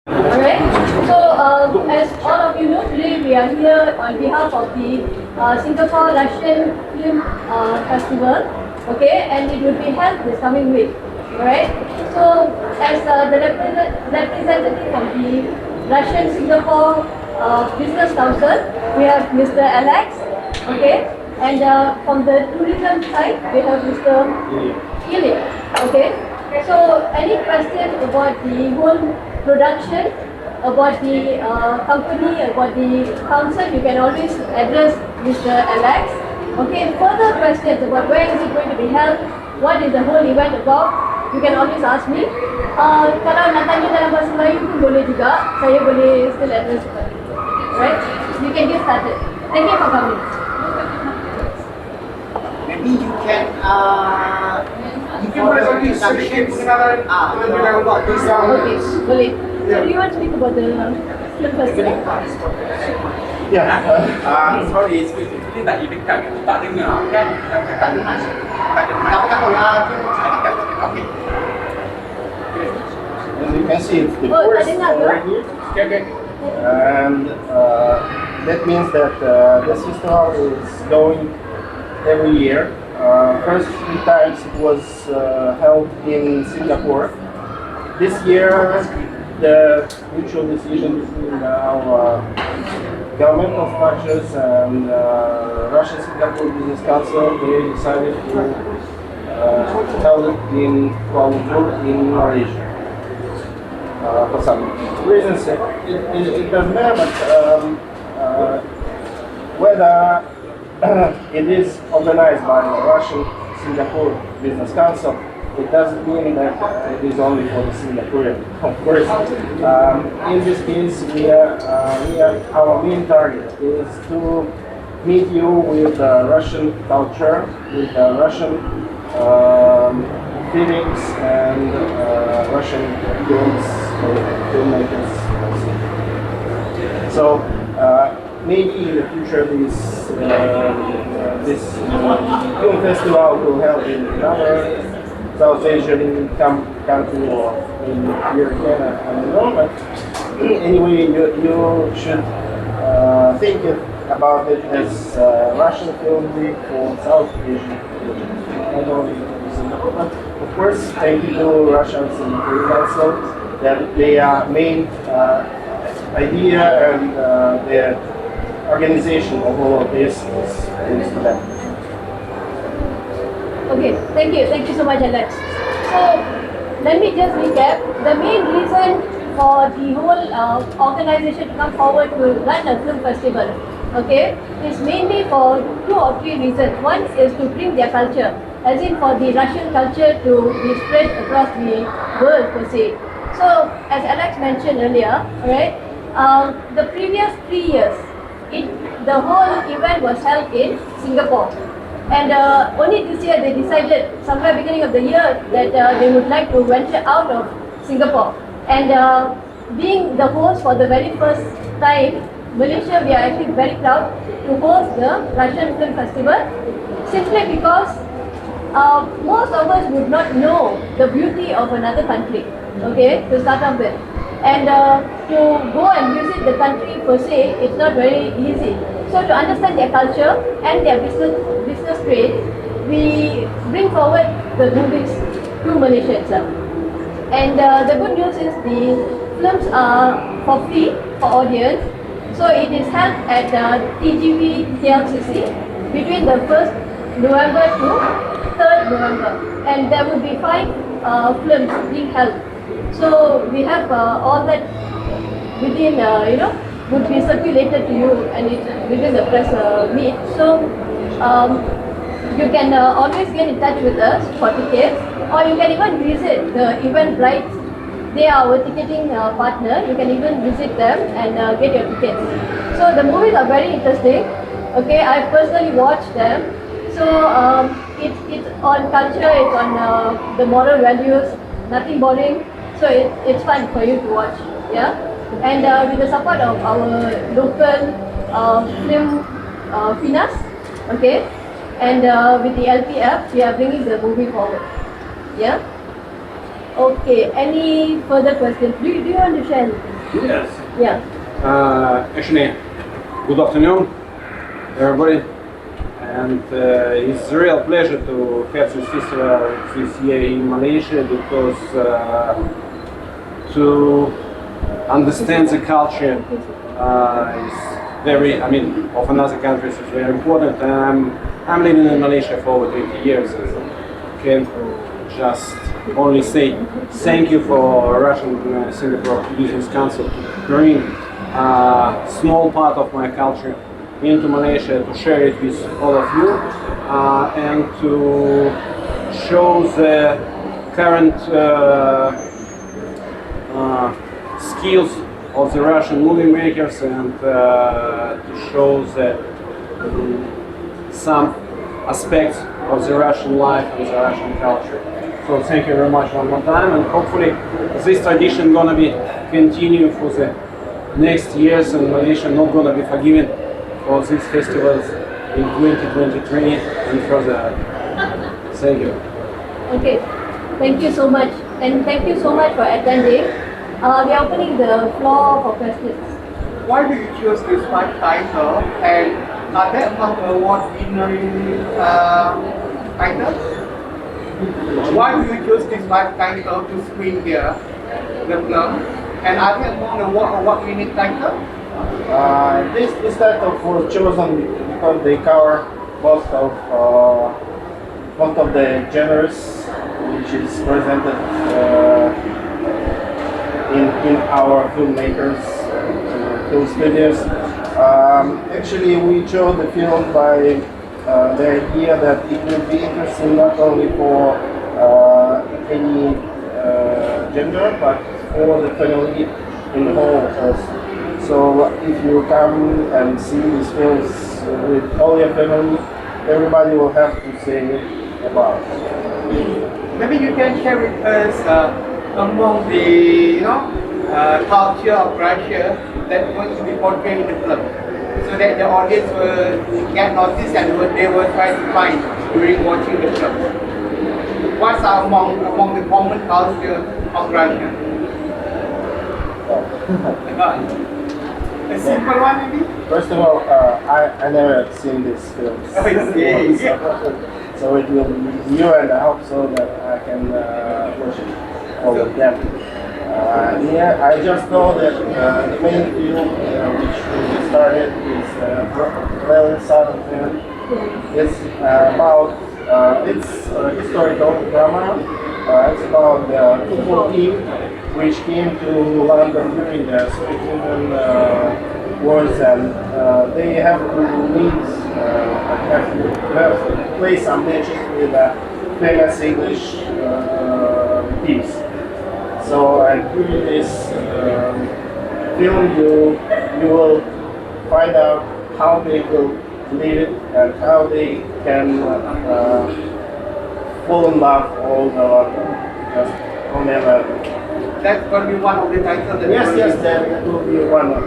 Alright, so as all of you know, today we are here on behalf of the Singapore Russian Film Festival, okay, and it will be held this coming week. Alright, so as the representative of the Russian Singapore Business Council, we have Mr. Alex, okay, and from the tourism side, we have Mr. Ili, okay. So any questions about the whole production, about the company, about the council, you can always address Mr. Alex. Okay, further questions about where is it going to be held, what is the whole event about, you can always ask me. Kalau nak tanya dalam bahasa Melayu pun boleh juga, saya boleh still address. Right? You can get started. Thank you for coming. Maybe you can for introductions about this. Okay, boleh. So do you want to speak about the film festival? Ya, sorry, ini tak dekat, tak dengar kan? Tak dengar. Okay. As you can see, it's the Oh, first tak dengar ke? over here. Okay. And that means that this festival is going every year. First 3 times it was held in Singapore. This year, the mutual decision between our governmental structures and Russian Singapore Business Council, they decided to held it in Kuala Lumpur in Malaysia. For some reasons, it doesn't matter, but whether it is organized by the Russian Singapore Business Council, it doesn't mean that it is only for the Singaporean. Of course, in this case, our main target is to meet you with Russian culture, with Russian feelings and Russian filmmakers. So maybe in the future this film festival will help in another South Asian country or in European, I don't know, but anyway you should think about it as Russian film week for South Asian. Not only Singapore, but of course thank you to Russian Singapore Council that their main idea and their organization of all of this is to them. Okay, thank you so much, Alex. So let me just recap. The main reason for the whole organization to come forward to run a film festival, okay, is mainly for 2 or 3 reasons. One is to bring their culture, as in for the Russian culture to be spread across the world per se. So as Alex mentioned earlier, right, the previous 3 years, the whole event was held in Singapore. And only this year they decided, somewhere beginning of the year, that they would like to venture out of Singapore. And being the host for the very first time, Malaysia, we are actually very proud to host the Russian Film Festival, simply because most of us would not know the beauty of another country, okay, to start off with. And to go and visit the country per se, it's not very easy. So to understand their culture and their business trade, we bring forward the movies to Malaysia itself. And the good news is the films are for free for audience. So it is held at TGV KLCC between the 1st November to 3rd November. And there will be 5 films being held. So we have all that within, would be circulated to you and it's within the press meet. So you can always get in touch with us for tickets, or you can even visit the Eventbrite. They are our ticketing partner. You can even visit them and get your tickets. So the movies are very interesting. Okay, I've personally watched them. So it's on culture, it's on the moral values, nothing boring. So it's fun for you to watch, yeah. And with the support of our local film Finas, okay, and with the LPF, we are bringing the movie forward, yeah. Okay, any further questions? Do you want to share anything? Yes. Yeah. Actually, good afternoon, everybody. And it's a real pleasure to have this festival this year in Malaysia because to understand the culture is very, I mean, of another countries is very important. I'm living in Malaysia for over 20 years and can just only say thank you for Russian Singapore Business Council to bring a small part of my culture into Malaysia to share it with all of you and to show the current skills of the Russian movie makers and to show the some aspects of the Russian life and the Russian culture. So thank you very much one more time, and hopefully this tradition gonna be continue for the next years, and Malaysia not gonna be forgiven for these festivals in 2023 and further. Thank you. Okay. Thank you so much, and thank you so much for attending. We are opening the floor for questions. Why do you choose this five title, and are there some award winning titles? Why do you choose this five title to screen here, the film? And are there among the award winning titles? This title was chosen because they cover most of the genres which is presented in our filmmakers film studios. Actually, we chose the film by the idea that it would be interesting not only for any gender but for the family in whole also. So if you come and see these films with all your family, everybody will have to say about it. Maybe you can share with us among the culture of Russia that going to be portrayed in the film, so that the audience will get noticed and they will try to find during watching the film. What's among the common culture of Russia? A simple one maybe? First of all, I never seen these films. So it will be new, and I hope so that I can watch it all of them. Yeah, I just know that the main film which we started is Pelancaran. It's about it's historical drama. It's about the football team which came to London during the Soviet Union wars, and they have to meet, have to play some matches with famous English teams. So during this film, you will find out how they will live it and how they can fall in love all the just on their level. That's going to be one of the titles. Yes, that will be one of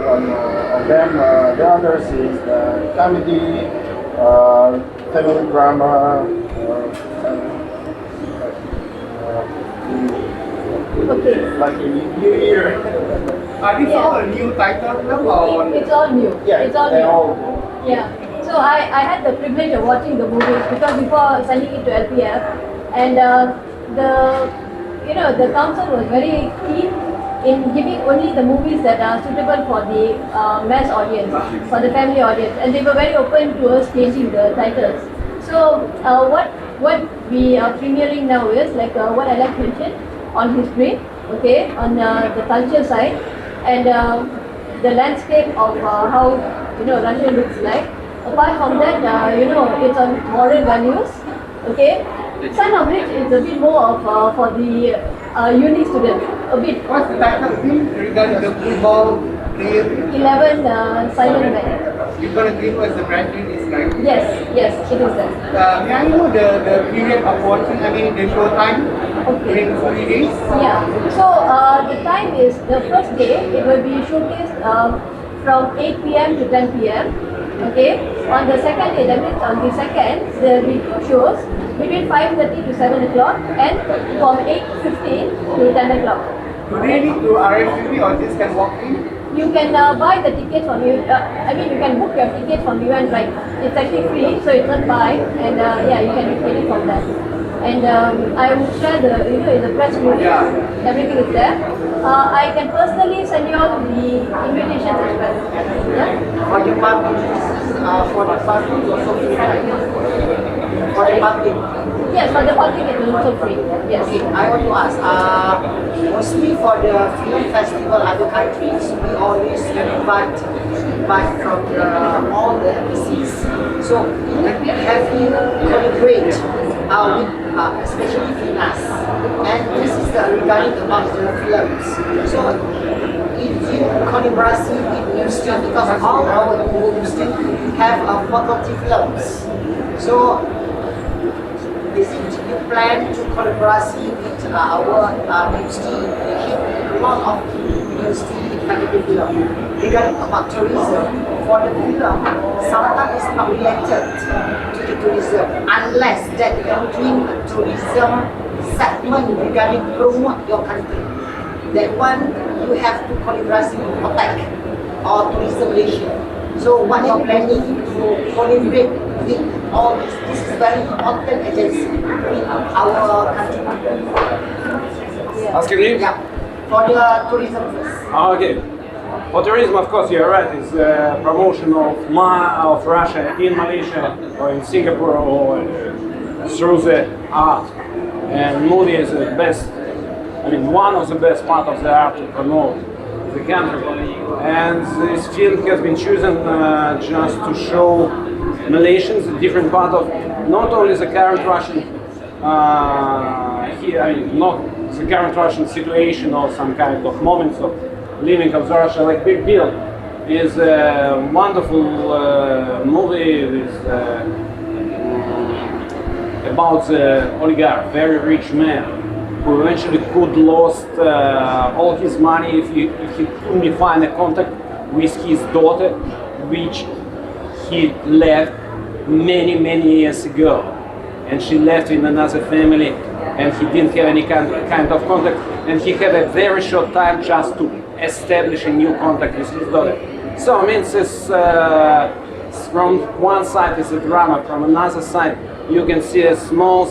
them. The others is the comedy, family drama. Okay. Like a New Year. Are these all new titles or? It's all new. Yeah, It's all they're new. all. Yeah. So I had the privilege of watching the movies because before sending it to LPF, and the council was very keen in giving only the movies that are suitable for the mass audience, for the family audience, and they were very open to us changing the titles. So what we are premiering now is like what Alex mentioned on history, okay, on the culture side, and the landscape of how Russia looks like. Apart from that, it's on moral values, okay. Some of which is a bit more of for the uni students, a bit. What's the title regarding the football player? 11 Silent Men. You're going to give us the brand name is right? Yes, it is that. May I know the period of watching, the show time during 3 days? Yeah, so the time is, the first day, it will be showcased from 8 p.m. to 10 p.m. Okay, on the second day, that means on the second, there will be shows between 5:30 to 7 o'clock and from 8:15 to 10 o'clock. Do they need to RSVP or just can walk in? You can buy the ticket from you. I mean, you can book your ticket from you, and like it's actually free, so it's not buy, and yeah, you can get it from there. And I will share the the press release. Yeah. Everything is there. I can personally send you all the invitations as well. Yeah. For the public, for the public also free, right? For the public. Yes, for the public it is also free. Yes. Okay, I want to ask, mostly for the film festival other countries, we always invite from all the embassies. So have you collaborate with especially FINAS? And this is regarding about the films. So if you collaborate with museum, because all our museums have faculty films. So is it you plan to collaborate with our university? We have a lot of university faculty film. Regarding about tourism, for the film, sometimes it's not related to the tourism unless that you are doing a tourism segment regarding promote your country. That one you have to collaborate with OTEC or Tourism Malaysia. So what you're planning to collaborate with all this is very important agency in our country. Excuse me? Yeah, for the tourism first. Okay. For tourism, of course, you're right. It's promotion of Russia in Malaysia or in Singapore or through the art. And movie is the best. I mean, one of the best part of the art to promote the country. And this film has been chosen just to show Malaysians a different part of not only the current Russian not the current Russian situation or some kind of moments of living of Russia, like Big Bill is a wonderful movie with, about the oligarch, very rich man who eventually could lost all his money if he couldn't find a contact with his daughter, which he left many years ago, and she left in another family, and he didn't have any kind of contact, and he had a very short time just to establish a new contact with his daughter. So I mean, this from one side is a drama, from another side you can see a small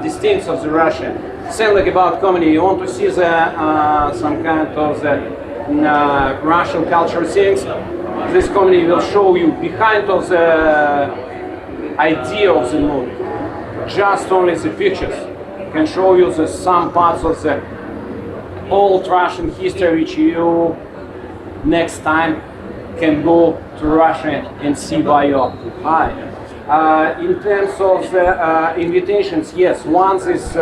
distincts of the Russia. Same like about comedy, you want to see the some kind of the Russian culture things. This comedy will show you behind of the idea of the movie. Just only the pictures can show you the some parts of the old Russian history which you next time can go to Russia and see by your eye. In terms of the invitations, yes, once this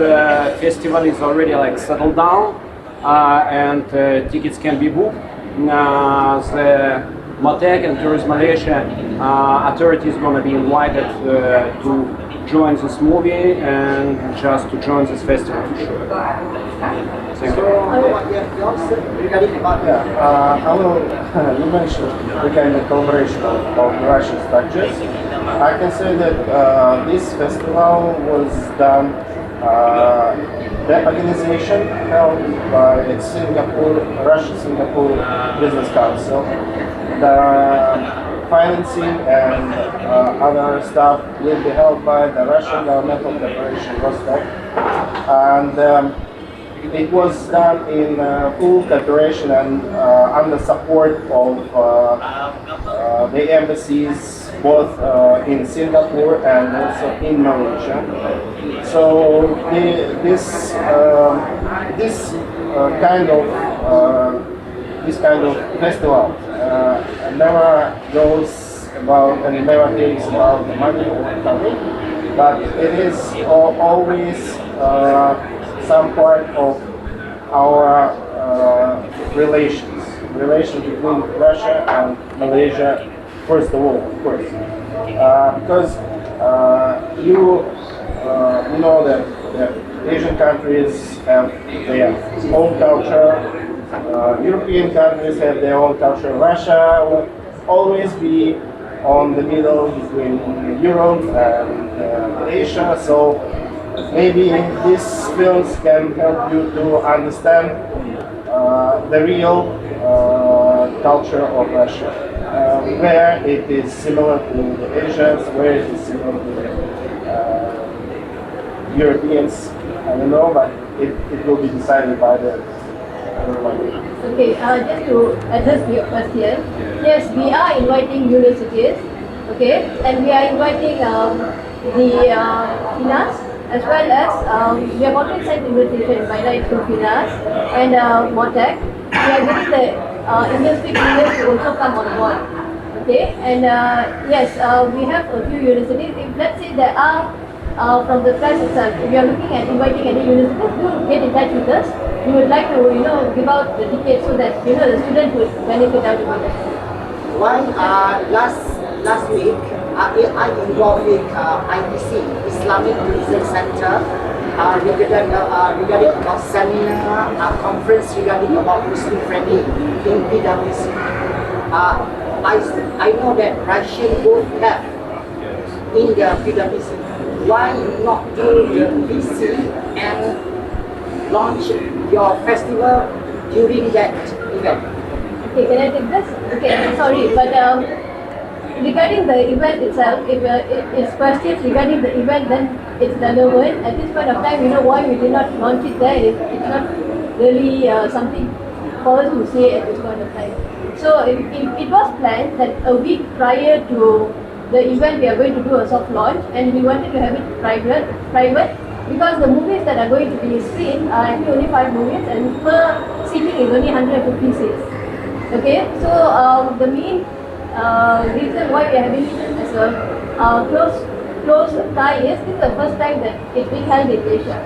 festival is already like settled down and tickets can be booked, the MOTEC and Tourism Malaysia authority is going to be invited to join this movie and just to join this festival for sure. Thank you. Regarding about I will, you mentioned the kind of collaboration of Russian structures. I can say that this festival was done, the organization held by Singapore, Russia-Singapore Business Council. The financing and other stuff will be held by the Russian Governmental Corporation, Rostec. And it was done in full cooperation and under support of the embassies both in Singapore and also in Malaysia. So this kind of festival never goes about and never takes about the money or money, but it is always some part of our relations between Russia and Malaysia, first of all, of course, because you know that the Asian countries have their own culture, European countries have their own culture. Russia will always be on the middle between Europe and Asia, so maybe this films can help you to understand the real culture of Russia, where it is similar to the Asians, where it is similar to the Europeans. I don't know, but it will be decided by the everyone. Okay, just to address your question, yes, we are inviting universities, okay, and we are inviting the FINAS as well as we have already sent invitation by right to FINAS and MOTEC. We are getting the industry leaders to also come on board, okay, and yes, we have a few universities. If let's say there are from the press itself, if you are looking at inviting any universities, do get in touch with us. We would like to, give out the tickets so that, the students would benefit out of it. One last week, I involved with ITC, Islamic Tourism Center, regarding about seminar, conference regarding about Muslim friendly in PwC. I know that Russian both have in their PwC. Why not do the VC and launch your festival during that event? Okay, can I take this? Okay, sorry, but regarding the event itself, if it's questions regarding the event, then it's the other one. At this point of time, why we did not launch it there, it's not really something for us to say at this point of time. So it was planned that a week prior to the event we are going to do a soft launch, and we wanted to have it private because the movies that are going to be screened are actually only 5 movies and per seating is only 150 seats. Okay, so the main reason why we are having it as a close tie is this is the first time that it's being held in Asia.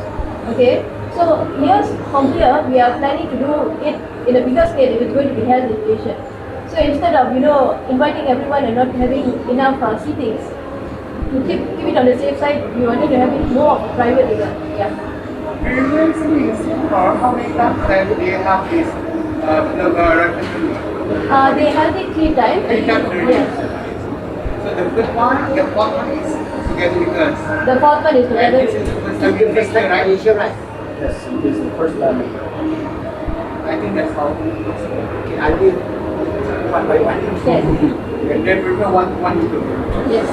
Okay, so from here we are planning to do it in a bigger scale if it's going to be held in Asia. So instead of inviting everyone and not having enough seatings, to keep it on the safe side, we wanted to have it more of a private event. Yeah. Previously in Singapore, how many times have they have this Russian film? They held it 3 times. 3 times already. Yes. So the fourth one is together with us. The 4th one is And together this is with. the first time in Asia, right? Asia, right? Yes, it is the first time. I think that's how. Okay, I will one by one. Yes. And then prepare one to do. Yes.